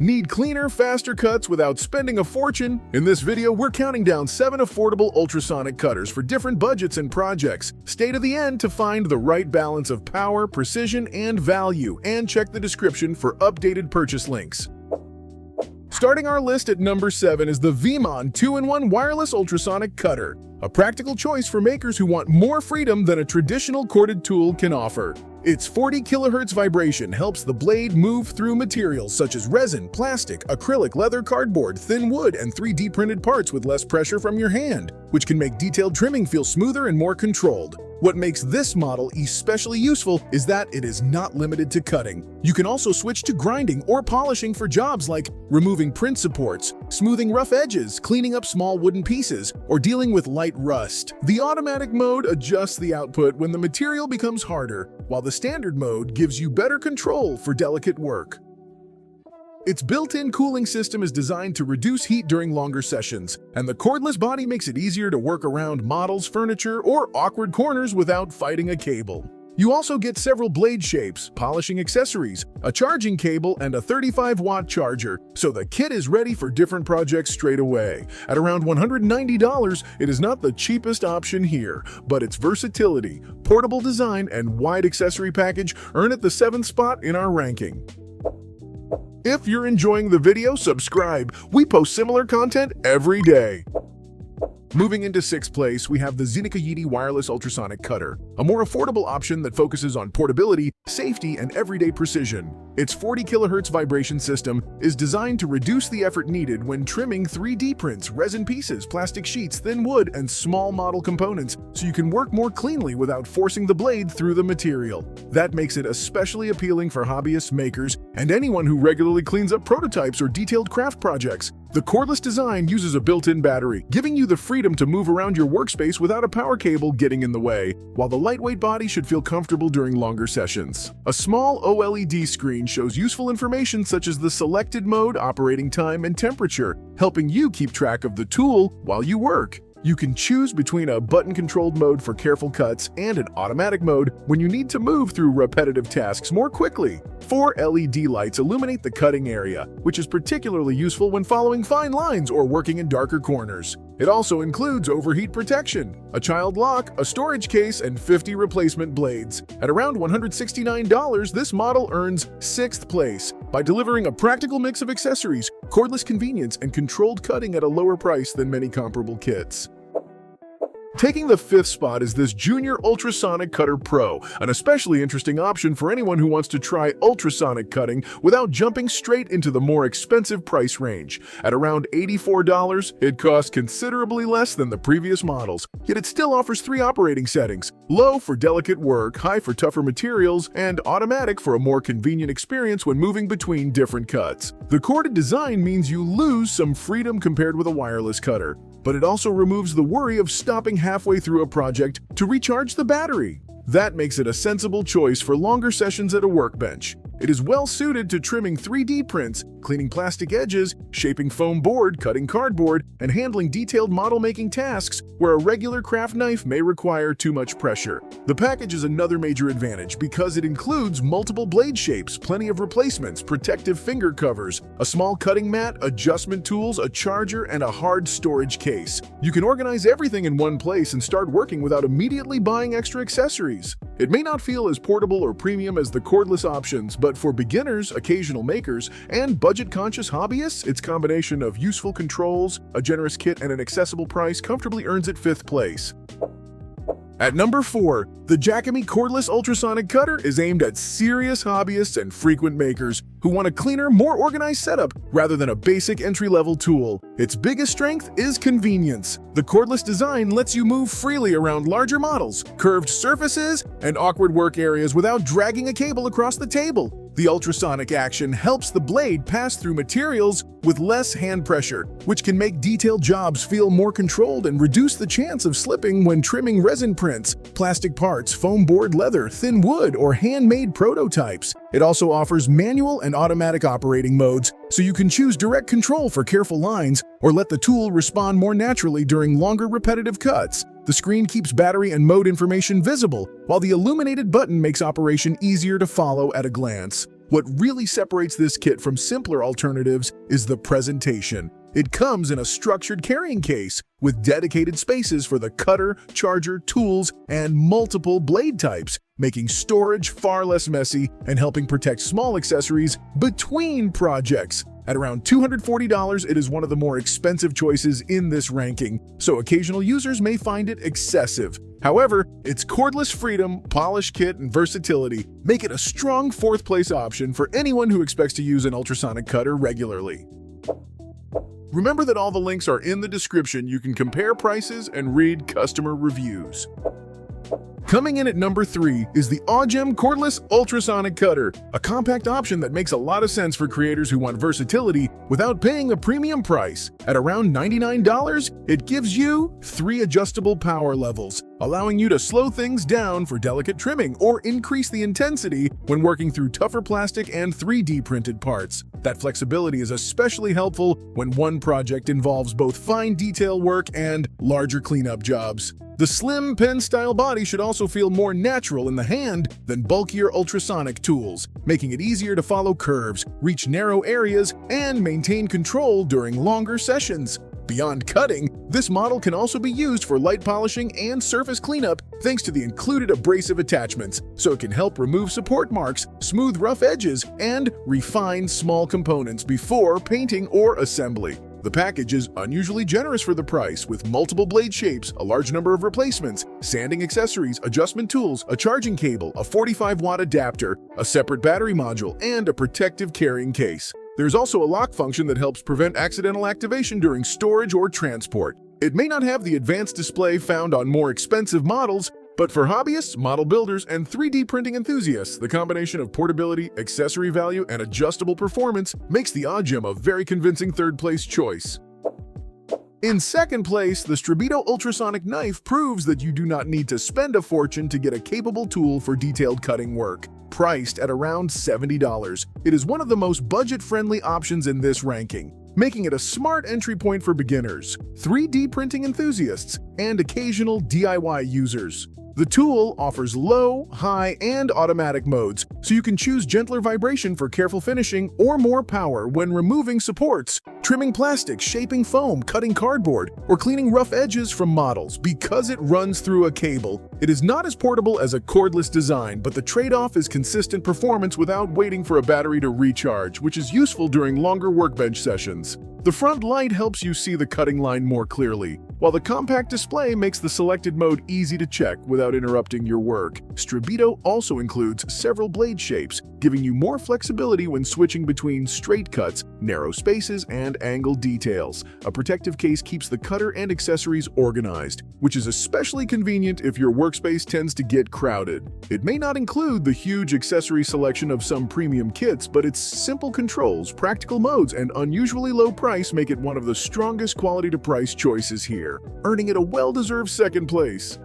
Need cleaner, faster cuts without spending a fortune? In this video, we're counting down 7 affordable ultrasonic cutters for different budgets and projects. Stay to the end to find the right balance of power, precision, and value, and check the description for updated purchase links. Starting our list at number 7 is the VMON 2-in-1 Wireless Ultrasonic Cutter, a practical choice for makers who want more freedom than a traditional corded tool can offer. Its 40 kHz vibration helps the blade move through materials such as resin, plastic, acrylic, leather, cardboard, thin wood, and 3D printed parts with less pressure from your hand, which can make detailed trimming feel smoother and more controlled. What makes this model especially useful is that it is not limited to cutting. You can also switch to grinding or polishing for jobs like removing print supports, smoothing rough edges, cleaning up small wooden pieces, or dealing with light rust. The automatic mode adjusts the output when the material becomes harder, while the standard mode gives you better control for delicate work. Its built-in cooling system is designed to reduce heat during longer sessions, and the cordless body makes it easier to work around models, furniture, or awkward corners without fighting a cable. You also get several blade shapes, polishing accessories, a charging cable, and a 35-watt charger, so the kit is ready for different projects straight away. At around $190, it is not the cheapest option here, but its versatility, portable design, and wide accessory package earn it the 7th spot in our ranking. If you're enjoying the video, subscribe. We post similar content every day. Moving into 6th place, we have the Zenica Yeti Wireless Ultrasonic Cutter, a more affordable option that focuses on portability, safety, and everyday precision. Its 40 kHz vibration system is designed to reduce the effort needed when trimming 3D prints, resin pieces, plastic sheets, thin wood, and small model components, so you can work more cleanly without forcing the blade through the material. That makes it especially appealing for hobbyists, makers, and anyone who regularly cleans up prototypes or detailed craft projects. The cordless design uses a built-in battery, giving you the freedom to move around your workspace without a power cable getting in the way, while the lightweight body should feel comfortable during longer sessions. A small OLED screen shows useful information such as the selected mode, operating time, and temperature, helping you keep track of the tool while you work. You can choose between a button-controlled mode for careful cuts and an automatic mode when you need to move through repetitive tasks more quickly. 4 LED lights illuminate the cutting area, which is particularly useful when following fine lines or working in darker corners. It also includes overheat protection, a child lock, a storage case, and 50 replacement blades. At around $169, this model earns 6th place by delivering a practical mix of accessories, cordless convenience, and controlled cutting at a lower price than many comparable kits. Taking the 5th spot is this Junior Ultrasonic Cutter Pro, an especially interesting option for anyone who wants to try ultrasonic cutting without jumping straight into the more expensive price range. At around $84, it costs considerably less than the previous models, yet it still offers 3 operating settings: low for delicate work, high for tougher materials, and automatic for a more convenient experience when moving between different cuts. The corded design means you lose some freedom compared with a wireless cutter, but it also removes the worry of stopping halfway through a project to recharge the battery. That makes it a sensible choice for longer sessions at a workbench. It is well suited to trimming 3D prints, cleaning plastic edges, shaping foam board, cutting cardboard, and handling detailed model-making tasks where a regular craft knife may require too much pressure. The package is another major advantage because it includes multiple blade shapes, plenty of replacements, protective finger covers, a small cutting mat, adjustment tools, a charger, and a hard storage case. You can organize everything in one place and start working without immediately buying extra accessories. It may not feel as portable or premium as the cordless options, but for beginners, occasional makers, and budget-conscious hobbyists, its combination of useful controls, a generous kit, and an accessible price comfortably earns it 5th place. At number 4, the Jacome Cordless Ultrasonic Cutter is aimed at serious hobbyists and frequent makers who want a cleaner, more organized setup rather than a basic entry-level tool. Its biggest strength is convenience. The cordless design lets you move freely around larger models, curved surfaces, and awkward work areas without dragging a cable across the table. The ultrasonic action helps the blade pass through materials with less hand pressure, which can make detailed jobs feel more controlled and reduce the chance of slipping when trimming resin prints, plastic parts, foam board, leather, thin wood, or handmade prototypes. It also offers manual and automatic operating modes, so you can choose direct control for careful lines or let the tool respond more naturally during longer repetitive cuts. The screen keeps battery and mode information visible, while the illuminated button makes operation easier to follow at a glance. What really separates this kit from simpler alternatives is the presentation. It comes in a structured carrying case with dedicated spaces for the cutter, charger, tools, and multiple blade types, making storage far less messy and helping protect small accessories between projects. At around $240, it is one of the more expensive choices in this ranking, so occasional users may find it excessive. However, its cordless freedom, polish kit, and versatility make it a strong fourth-place option for anyone who expects to use an ultrasonic cutter regularly. Remember that all the links are in the description. You can compare prices and read customer reviews. Coming in at number 3 is the Augem Cordless Ultrasonic Cutter, a compact option that makes a lot of sense for creators who want versatility without paying a premium price. At around $99, it gives you 3 adjustable power levels, allowing you to slow things down for delicate trimming or increase the intensity when working through tougher plastic and 3D printed parts. That flexibility is especially helpful when one project involves both fine detail work and larger cleanup jobs. The slim pen-style body should also feel more natural in the hand than bulkier ultrasonic tools, making it easier to follow curves, reach narrow areas, and maintain control during longer sessions. Beyond cutting, this model can also be used for light polishing and surface cleanup thanks to the included abrasive attachments, so it can help remove support marks, smooth rough edges, and refine small components before painting or assembly. The package is unusually generous for the price, with multiple blade shapes, a large number of replacements, sanding accessories, adjustment tools, a charging cable, a 45-watt adapter, a separate battery module, and a protective carrying case. There's also a lock function that helps prevent accidental activation during storage or transport. It may not have the advanced display found on more expensive models, but for hobbyists, model builders, and 3D printing enthusiasts, the combination of portability, accessory value, and adjustable performance makes the Augem a very convincing third-place choice. In second place, the Strabito Ultrasonic Knife proves that you do not need to spend a fortune to get a capable tool for detailed cutting work. Priced at around $70, it is one of the most budget-friendly options in this ranking, making it a smart entry point for beginners, 3D printing enthusiasts, and occasional DIY users. The tool offers low, high, and automatic modes, so you can choose gentler vibration for careful finishing or more power when removing supports, trimming plastic, shaping foam, cutting cardboard, or cleaning rough edges from models. Because it runs through a cable, it is not as portable as a cordless design, but the trade-off is consistent performance without waiting for a battery to recharge, which is useful during longer workbench sessions. The front light helps you see the cutting line more clearly, while the compact display makes the selected mode easy to check without interrupting your work. Strabito also includes several blade shapes, giving you more flexibility when switching between straight cuts, narrow spaces, and angled details. A protective case keeps the cutter and accessories organized, which is especially convenient if your workspace tends to get crowded. It may not include the huge accessory selection of some premium kits, but its simple controls, practical modes, and unusually low price make it one of the strongest quality-to-price choices here, earning it a well-deserved second place.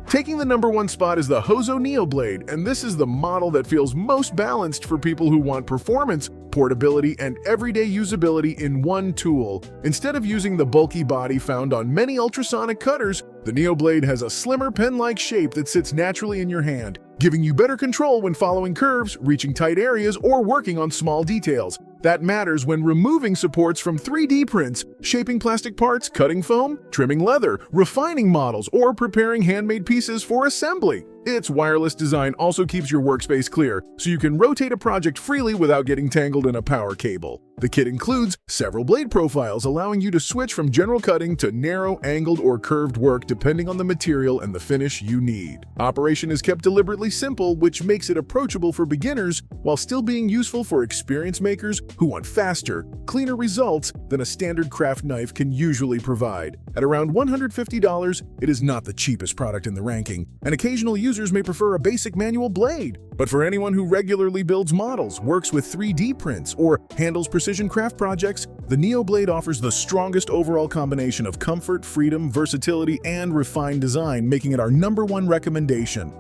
Taking the number 1 spot is the Hozo NeoBlade, and this is the model that feels most balanced for people who want performance, portability, and everyday usability in one tool. Instead of using the bulky body found on many ultrasonic cutters, the NeoBlade has a slimmer pen-like shape that sits naturally in your hand, giving you better control when following curves, reaching tight areas, or working on small details. That matters when removing supports from 3D prints, shaping plastic parts, cutting foam, trimming leather, refining models, or preparing handmade pieces for assembly. Its wireless design also keeps your workspace clear, so you can rotate a project freely without getting tangled in a power cable. The kit includes several blade profiles, allowing you to switch from general cutting to narrow, angled, or curved work depending on the material and the finish you need. Operation is kept deliberately simple, which makes it approachable for beginners while still being useful for experience makers who want faster, cleaner results than a standard craft knife can usually provide. At around $150, it is not the cheapest product in the ranking, and occasional users may prefer a basic manual blade. But for anyone who regularly builds models, works with 3D prints, or handles precision craft projects, the NeoBlade offers the strongest overall combination of comfort, freedom, versatility, and refined design, making it our #1 recommendation.